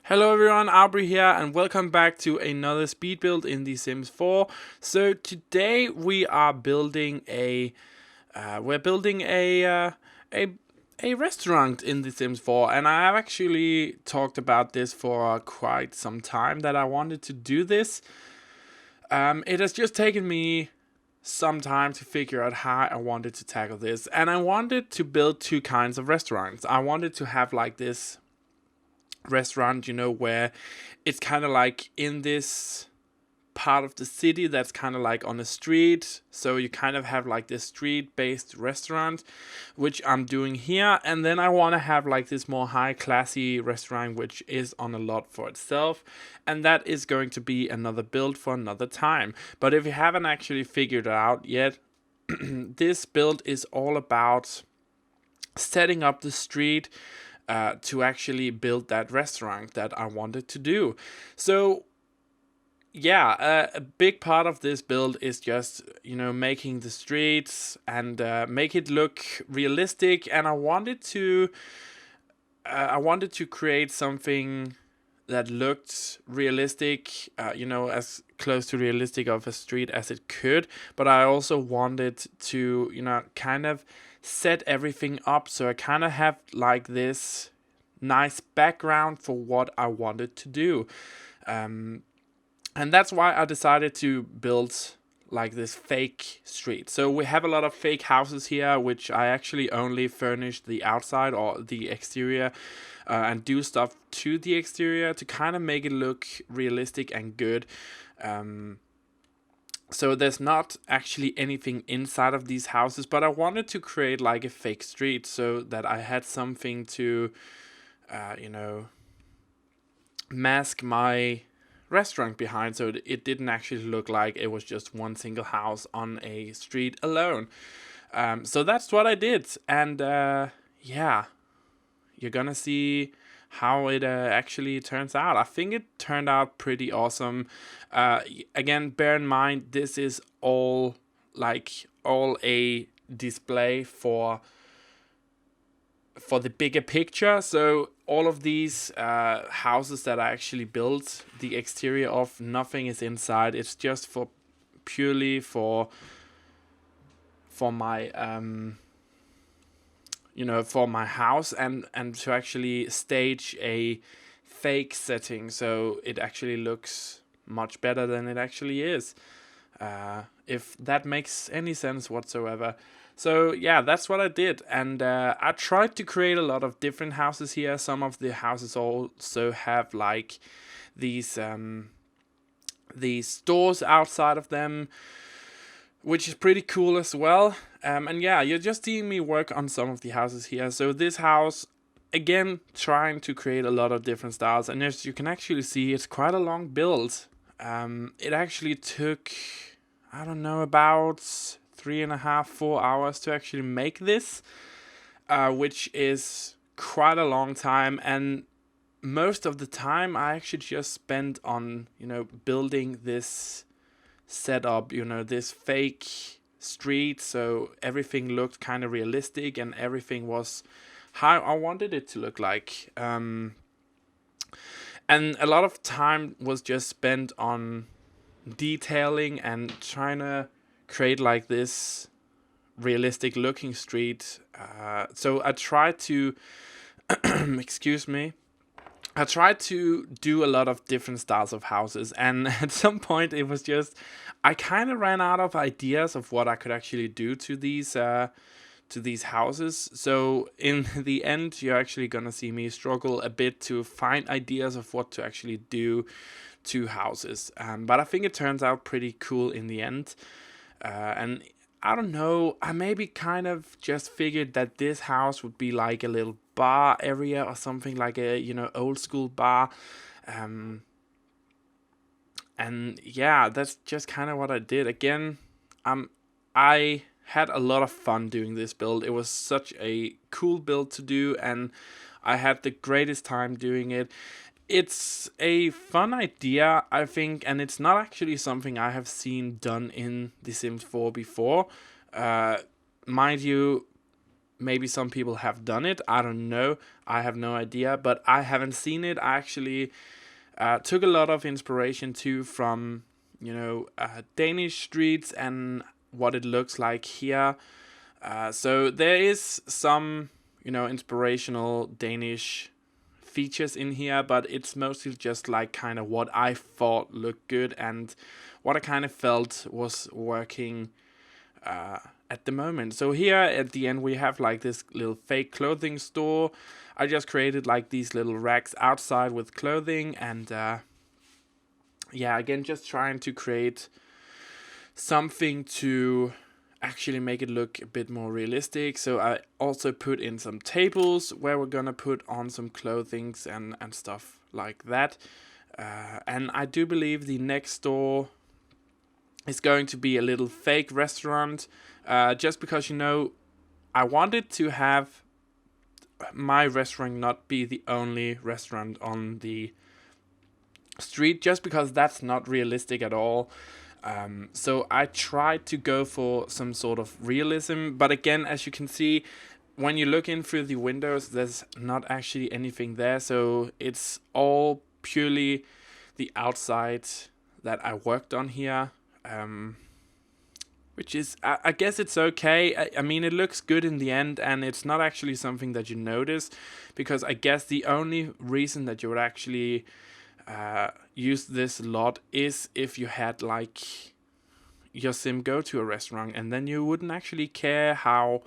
Hello everyone, Auvbri here, and welcome back to another speed build in The Sims 4. So today we are building a a restaurant in The Sims 4, and I have actually talked about this for quite some time that I wanted to do this. It has just taken me some time to figure out how I wanted to tackle this, and I wanted to build two kinds of restaurants. I wanted to have like this restaurant, where it's kind of like in this part of the city that's kind of like on a street. So you kind of have like this street based restaurant, which I'm doing here. And then I want to have like this more high classy restaurant, which is on a lot for itself. And that is going to be another build for another time. But if you haven't actually figured it out yet, this build is all about setting up the street to actually build that restaurant that I wanted to do. So yeah, a big part of this build is just, making the streets and make it look realistic. And I wanted to create something that looked realistic, as close to realistic of a street as it could. But I also wanted to, kind of set everything up so I kind of have like this nice background for what I wanted to do. And that's why I decided to build like this fake street. So we have a lot of fake houses here, which I actually only furnish the outside or the exterior and do stuff to the exterior to kind of make it look realistic and good. So there's not actually anything inside of these houses, but I wanted to create like a fake street so that I had something to, mask my restaurant behind, so it didn't actually look like it was just one single house on a street alone. So that's what I did, and yeah, you're gonna see how it actually turns out. I think it turned out pretty awesome. Again, bear in mind this is all a display for the bigger picture. So all of these houses that I actually built, the exterior of, nothing is inside. It's just for purely for my for my house and to actually stage a fake setting so it actually looks much better than it actually is, if that makes any sense whatsoever. So yeah, that's what I did, and I tried to create a lot of different houses here. Some of the houses also have like these stores outside of them, which is pretty cool as well. And yeah, you're just seeing me work on some of the houses here. So this house, again, trying to create a lot of different styles, and as you can actually see, it's quite a long build. It actually took, I don't know, about 3.5-4 hours to actually make this, which is quite a long time. And most of the time I actually just spent on, building this setup, this fake street, so everything looked kind of realistic and everything was how I wanted it to look like. And a lot of time was just spent on detailing and trying to create like this realistic looking street. So I tried to excuse me, I tried to do a lot of different styles of houses, and at some point it was just, I kind of ran out of ideas of what I could actually do to these houses. So in the end, you're actually gonna see me struggle a bit to find ideas of what to actually do to houses. But I think it turns out pretty cool in the end. And I don't know, I maybe kind of just figured that this house would be like a little bar area or something, like a, old school bar. And yeah, that's just kind of what I did. Again, I had a lot of fun doing this build. It was such a cool build to do, and I had the greatest time doing it. It's a fun idea, I think, and it's not actually something I have seen done in The Sims 4 before. Mind you, maybe some people have done it. I don't know. I have no idea, but I haven't seen it. I actually took a lot of inspiration too from, Danish streets and what it looks like here. So there is some, inspirational Danish features in here, but it's mostly just like kind of what I thought looked good and what I kind of felt was working at the moment. So here at the end we have like this little fake clothing store. I just created like these little racks outside with clothing, and again, just trying to create something to actually make it look a bit more realistic. So I also put in some tables where we're gonna put on some clothings and stuff like that. And I do believe the next door is going to be a little fake restaurant, just because, I wanted to have my restaurant not be the only restaurant on the street, just because that's not realistic at all. So I tried to go for some sort of realism, but again, as you can see, when you look in through the windows, there's not actually anything there. So it's all purely the outside that I worked on here, which is, I guess it's okay. I mean, it looks good in the end, and it's not actually something that you notice, because I guess the only reason that you would actually use this a lot is if you had like your sim go to a restaurant, and then you wouldn't actually care how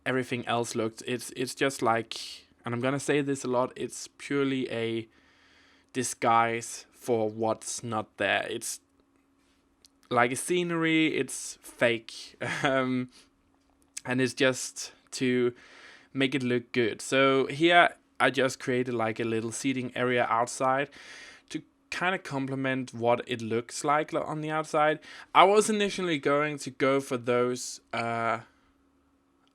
everything else looked. It's just like, and I'm gonna say this a lot, it's purely a disguise for what's not there. It's like a scenery, it's fake, and it's just to make it look good. So here I just created like a little seating area outside to kind of complement what it looks like on the outside. I was initially going to go for those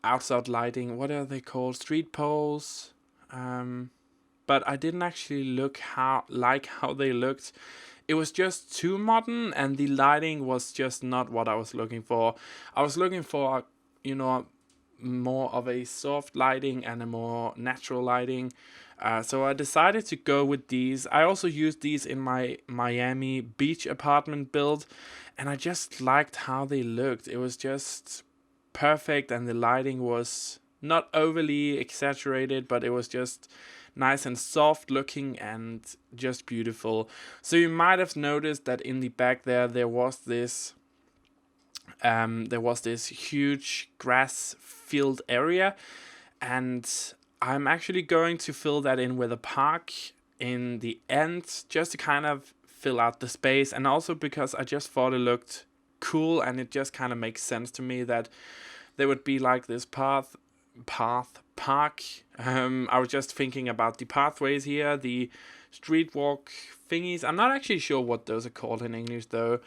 outside lighting, what are they called, street poles, but I didn't actually like how they looked. It was just too modern, and the lighting was just not what I was looking for. I was looking for, more of a soft lighting and a more natural lighting. So I decided to go with these. I also used these in my Miami beach apartment build, and I just liked how they looked. It was just perfect, and the lighting was not overly exaggerated, but it was just nice and soft looking and just beautiful. So you might have noticed that in the back there was this huge grass filled area, and I'm actually going to fill that in with a park in the end, just to kind of fill out the space, and also because I just thought it looked cool, and it just kind of makes sense to me that there would be like this park. I was just thinking about the pathways here, the street walk thingies. I'm not actually sure what those are called in English though,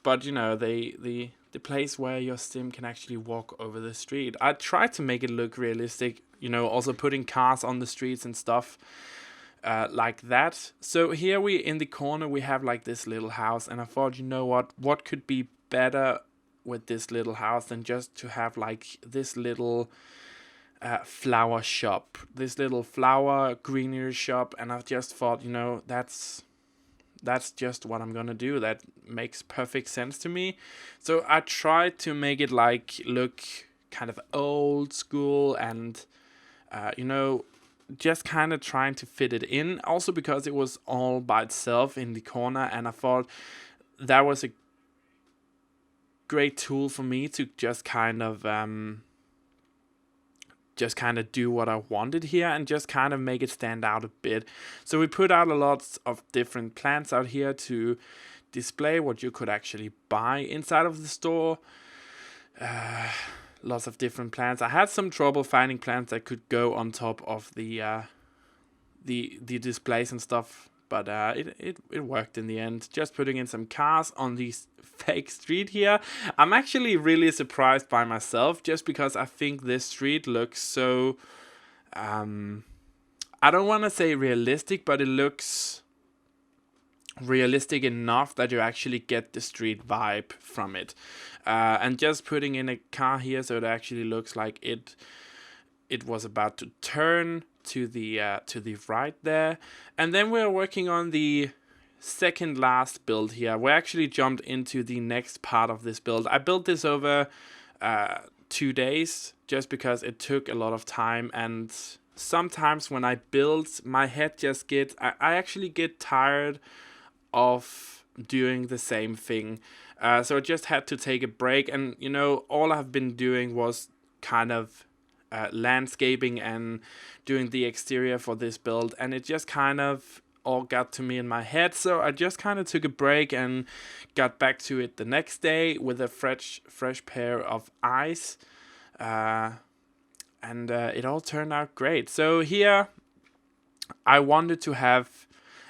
but the place where your sim can actually walk over the street. I tried to make it look realistic, also putting cars on the streets and stuff like that. So here in the corner we have like this little house, and I thought, what could be better with this little house than just to have like this little flower shop, this little flower greenery shop. And I just thought, that's just what I'm gonna do. That makes perfect sense to me. So I tried to make it like look kind of old school, and just kind of trying to fit it in, also because it was all by itself in the corner, and I thought that was a great tool for me to just kind of do what I wanted here, and just kind of make it stand out a bit. So we put out a lot of different plants out here to display what you could actually buy inside of the store. Lots of different plants. I had some trouble finding plants that could go on top of the displays and stuff, but it worked in the end. Just putting in some cars on this fake street here. I'm actually really surprised by myself, just because I think this street looks so I don't want to say realistic, but it looks realistic enough that you actually get the street vibe from it. And just putting in a car here so it actually looks like it was about to turn to the right there. And then we're working on the second last build here. We actually jumped into the next part of this build. I built this over 2 days just because it took a lot of time, and sometimes when I build, my head just I actually get tired of doing the same thing. So I just had to take a break, and all I've been doing was kind of landscaping and doing the exterior for this build, and it just kind of all got to me in my head. So I just kind of took a break and got back to it the next day with a fresh pair of eyes, and it all turned out great. So here I wanted to have,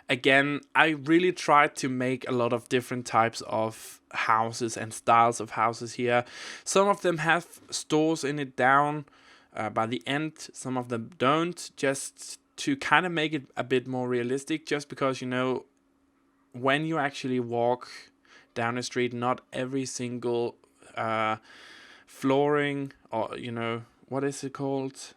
again, I really tried to make a lot of different types of houses and styles of houses here. Some of them have stores in it down by the end, some of them don't, just to kind of make it a bit more realistic, just because, when you actually walk down a street, not every single flooring, or, what is it called?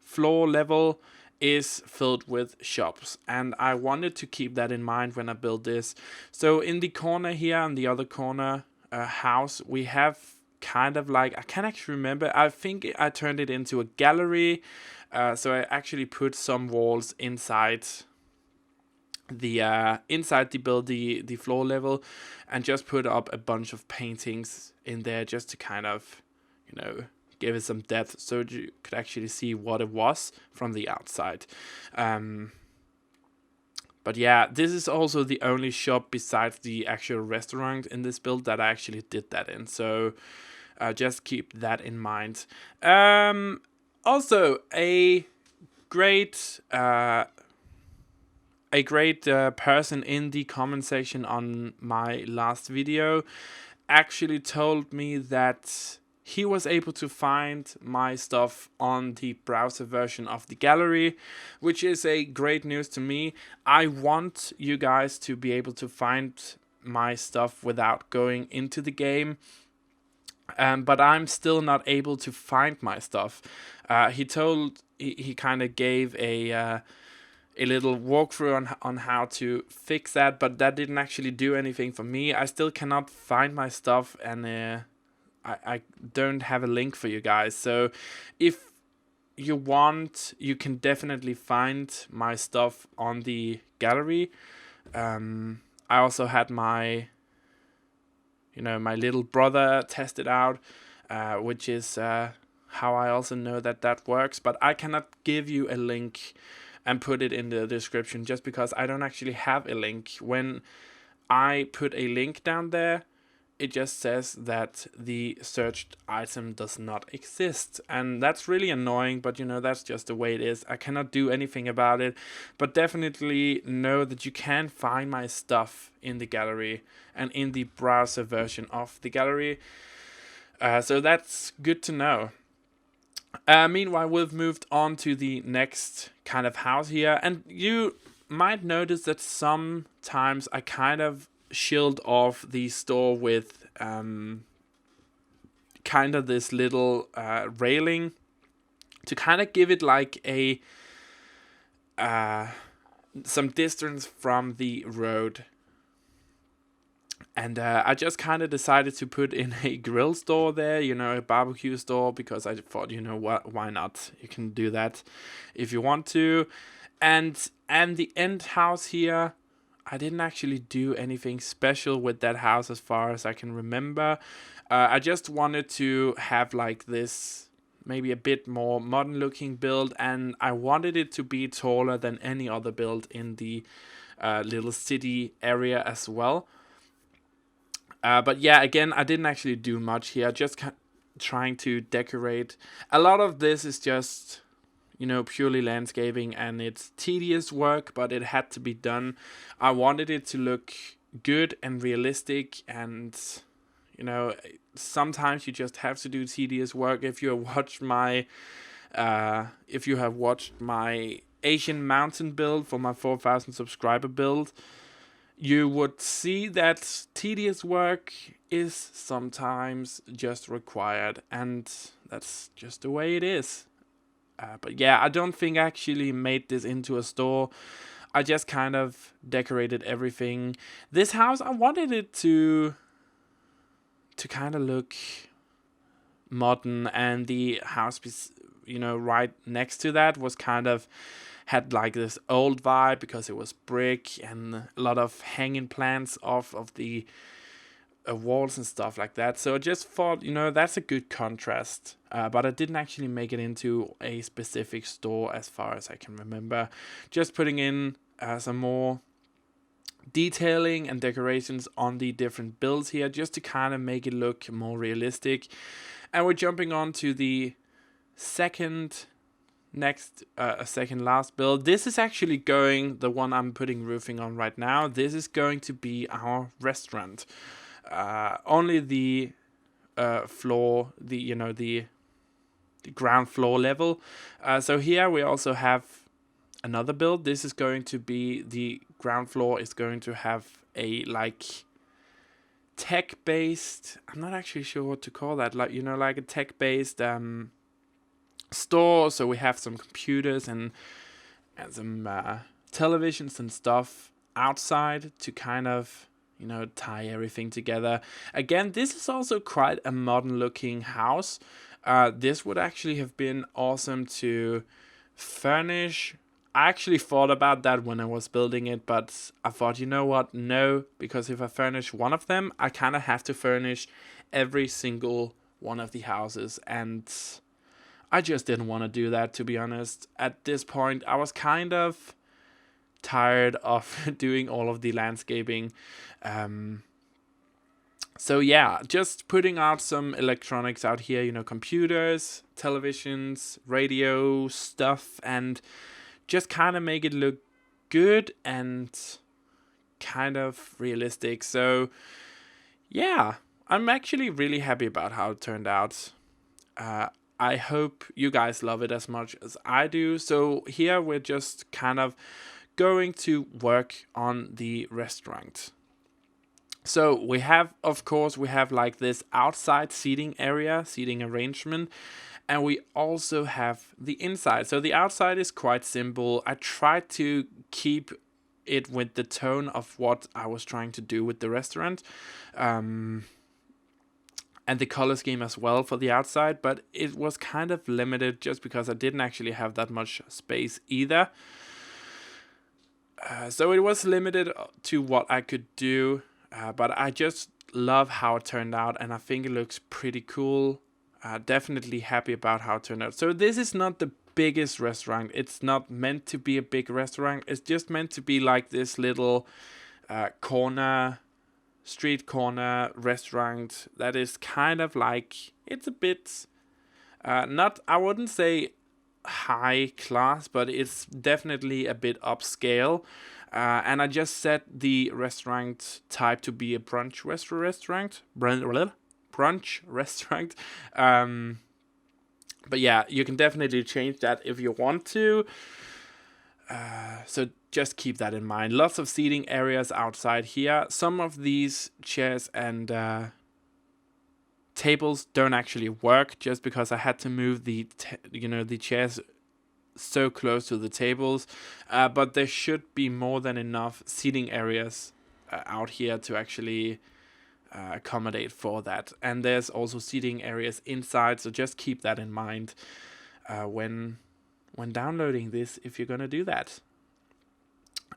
Floor level is filled with shops, and I wanted to keep that in mind when I built this. So in the corner here, and the other corner house, we have kind of like, I can't actually remember, I think I turned it into a gallery. So I actually put some walls inside the build, the floor level, and just put up a bunch of paintings in there just to kind of, give it some depth so you could actually see what it was from the outside. But yeah, this is also the only shop besides the actual restaurant in this build that I actually did that in. So just keep that in mind. Also, a great person in the comment section on my last video actually told me that he was able to find my stuff on the browser version of the gallery, which is a great news to me. I want you guys to be able to find my stuff without going into the game. But I'm still not able to find my stuff. He kind of gave a little walkthrough on how to fix that, but that didn't actually do anything for me. I still cannot find my stuff, and I don't have a link for you guys. So if you want, you can definitely find my stuff on the gallery. I also had my little brother test it out, which is how I also know that works. But I cannot give you a link and put it in the description just because I don't actually have a link. When I put a link down there, it just says that the searched item does not exist. And that's really annoying, but that's just the way it is. I cannot do anything about it, but definitely know that you can find my stuff in the gallery and in the browser version of the gallery. So that's good to know. Meanwhile, we've moved on to the next kind of house here, and you might notice that sometimes I kind of shield off the store with kind of this little railing to kind of give it like a some distance from the road. And I just kind of decided to put in a grill store there, a barbecue store, because I thought, why not? You can do that if you want to. And the end house here, I didn't actually do anything special with that house as far as I can remember. I just wanted to have like this maybe a bit more modern looking build, and I wanted it to be taller than any other build in the little city area as well. But yeah, again, I didn't actually do much here, just trying to decorate. A lot of this is just, purely landscaping, and it's tedious work, but it had to be done. I wanted it to look good and realistic, and, sometimes you just have to do tedious work. If you have watched my Asian mountain build for my 4,000 subscriber build, you would see that tedious work is sometimes just required, and that's just the way it is. But yeah, I don't think I actually made this into a store. I just kind of decorated everything. This house, I wanted it to kind of look modern, and the house, right next to that was kind of had like this old vibe because it was brick and a lot of hanging plants off of the walls and stuff like that. So I just thought, that's a good contrast. But I didn't actually make it into a specific store as far as I can remember. Just putting in some more detailing and decorations on the different builds here, just to kind of make it look more realistic. And we're jumping on to the second last build. This is actually the one I'm putting roofing on right now. This is going to be our restaurant. Only the floor, the ground floor level. So here we also have another build. This is going to be the ground floor is going to have a like tech-based, I'm not actually sure what to call that, like like a tech-based store. So we have some computers and some televisions and stuff outside to kind of tie everything together. Again, this is also quite a modern looking house. This would actually have been awesome to furnish. I actually thought about that when I was building it, but I thought, you know what? No, because if I furnish one of them, I kind of have to furnish every single one of the houses, and I just didn't want to do that, to be honest. At this point, I was kind of tired of doing all of the landscaping. So yeah, just putting out some electronics out here, computers, televisions, radio stuff, and just kind of make it look good and kind of realistic. So yeah, I'm actually really happy about how it turned out. I hope you guys love it as much as I do. So here we're just kind of going to work on the restaurant. So we have like this outside seating arrangement, and we also have the inside. So the outside is quite simple. I tried to keep it with the tone of what I was trying to do with the restaurant. And the color scheme as well for the outside, but it was kind of limited just because I didn't actually have that much space either. So it was limited to what I could do, but I just love how it turned out, and I think it looks pretty cool. Definitely happy about how it turned out. So this is not the biggest restaurant. It's not meant to be a big restaurant. It's just meant to be like this little street corner restaurant that is kind of like, it's a bit not, I wouldn't say high class, but it's definitely a bit upscale. And I just set the restaurant type to be a brunch restaurant. But yeah, you can definitely change that if you want to. So just keep that in mind. Lots of seating areas outside here. Some of these chairs and tables don't actually work, just because I had to move the chairs so close to the tables. But there should be more than enough seating areas out here to actually accommodate for that. And there's also seating areas inside, so just keep that in mind when downloading this, if you're gonna do that.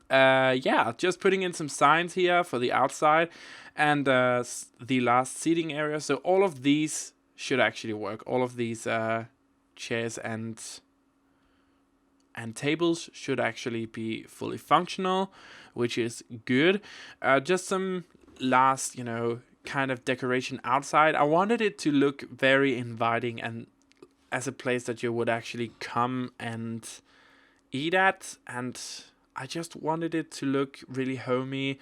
Yeah, just putting in some signs here for the outside and the last seating area. So all of these should actually work. All of these chairs and tables should actually be fully functional, which is good. Just some last, kind of decoration outside. I wanted it to look very inviting and as a place that you would actually come and eat at, and I just wanted it to look really homey.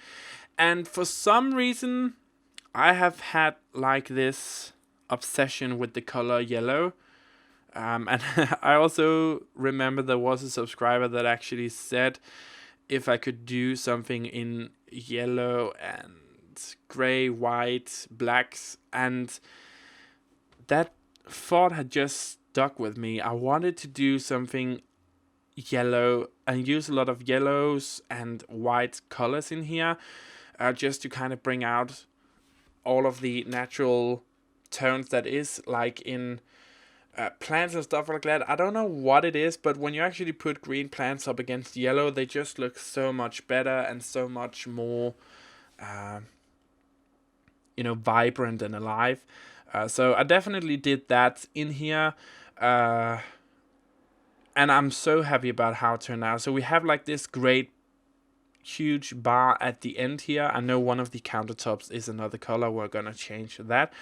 And for some reason, I have had like this obsession with the color yellow. And I also remember there was a subscriber that actually said if I could do something in yellow and gray, white, blacks, and that thought had just stuck with me. I wanted to do something yellow and use a lot of yellows and white colors in here, just to kind of bring out all of the natural tones that is like in plants and stuff like that. I don't know what it is, but when you actually put green plants up against yellow, they just look so much better and so much more, vibrant and alive. So I definitely did that in here. And I'm so happy about how it turned out. So we have like this great huge bar at the end here. I know one of the countertops is another color. We're gonna change that.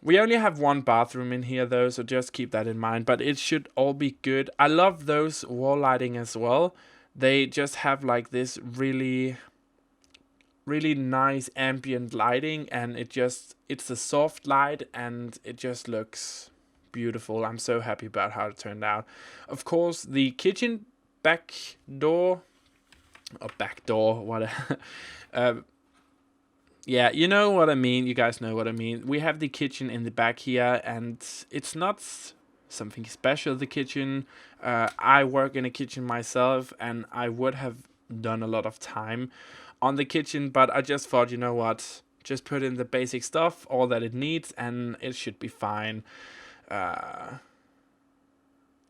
We only have one bathroom in here though, so just keep that in mind, but it should all be good. I love those wall lighting as well. They just have like this really nice ambient lighting, and it's a soft light and it just looks beautiful. I'm so happy about how it turned out. Of course, the kitchen back door, whatever. Yeah, you know what I mean. You guys know what I mean. We have the kitchen in the back here, and it's not something special, the kitchen. I work in a kitchen myself, and I would have done a lot of time on the kitchen, but I just thought, you know what, just put in the basic stuff, all that it needs, and it should be fine.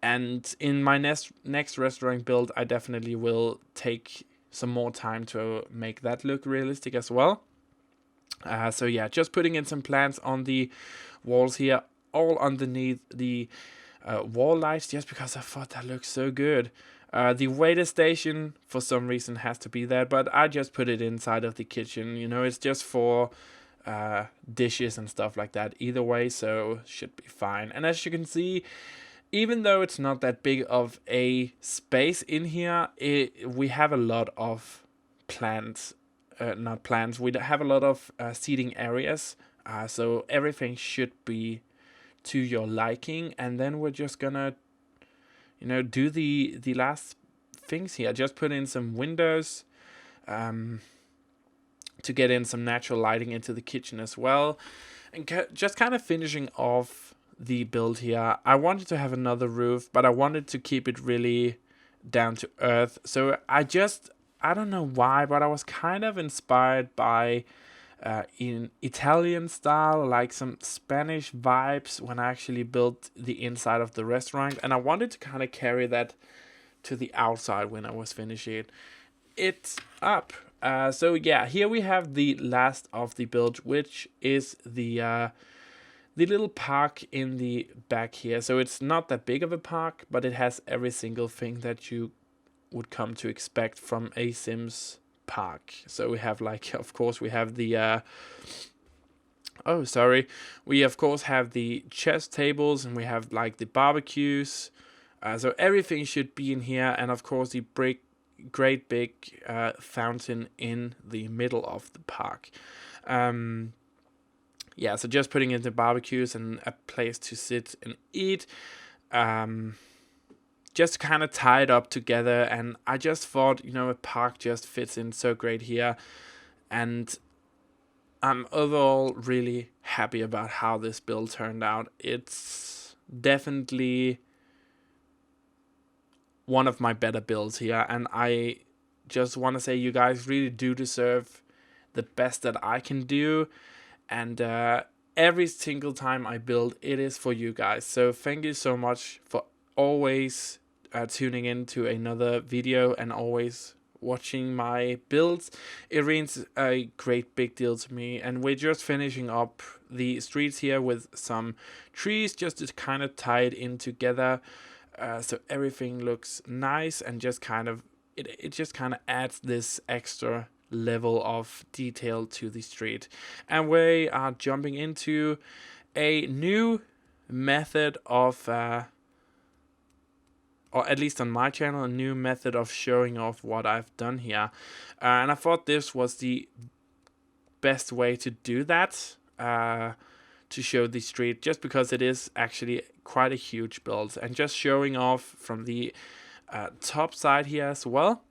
And in my next restaurant build, I definitely will take some more time to make that look realistic as well. So yeah, just putting in some plants on the walls here, all underneath the wall lights, just because I thought that looked so good. The waiter station, for some reason, has to be there, but I just put it inside of the kitchen. You know, it's just for dishes and stuff like that. Either way, so should be fine. And as you can see, even though it's not that big of a space in here, we have a lot of plants. Not plants. We have a lot of seating areas. So everything should be to your liking. And then we're just gonna, do the last things here. Just put in some windows to get in some natural lighting into the kitchen as well. And just kind of finishing off the build here. I wanted to have another roof, but I wanted to keep it really down to earth. So I don't know why, but I was kind of inspired by in Italian style, like some Spanish vibes when I actually built the inside of the restaurant. And I wanted to kind of carry that to the outside when I was finishing it up. So yeah, here we have the last of the build, which is the little park in the back here. So it's not that big of a park, but it has every single thing that you would come to expect from a Sims park. So we have of course we have the we of course have the chess tables, and we have like the barbecues. So everything should be in here, and of course the great big fountain in the middle of the park. Yeah, so just putting in the barbecues and a place to sit and eat. Just kind of tie it up together, and I just thought, a park just fits in so great here, and I'm overall really happy about how this build turned out. It's definitely one of my better builds here, and I just want to say you guys really do deserve the best that I can do, and every single time I build, it is for you guys. So thank you so much for always tuning in to another video and always watching my builds. It means a great big deal to me, and we're just finishing up the streets here with some trees just to kind of tie it in together, so everything looks nice, and just kind of it just kind of adds this extra level of detail to the street. And we are jumping into a new method of or at least on my channel, a new method of showing off what I've done here. And I thought this was the best way to do that, to show the street, just because it is actually quite a huge build. And just showing off from the top side here as well.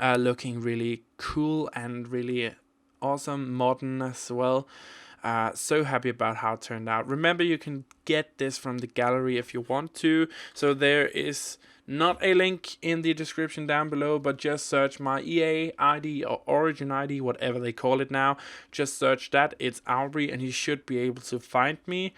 Looking really cool and really awesome, modern as well. So happy about how it turned out. Remember, you can get this from the gallery if you want to. So there is not a link in the description down below, but just search my EA ID or Origin ID, whatever they call it now. Just search that. It's Auvbri, and you should be able to find me.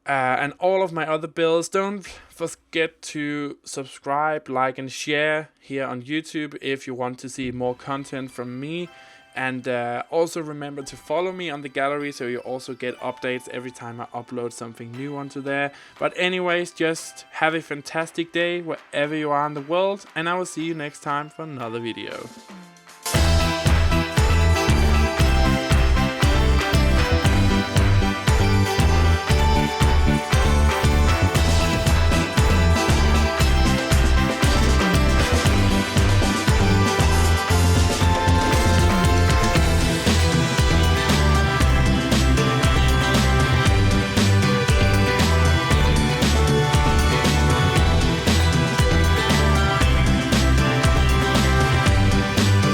And all of my other builds. Don't forget to subscribe, like, and share here on YouTube if you want to see more content from me. And also remember to follow me on the gallery, so you also get updates every time I upload something new onto there. But anyways, just have a fantastic day wherever you are in the world, and I will see you next time for another video.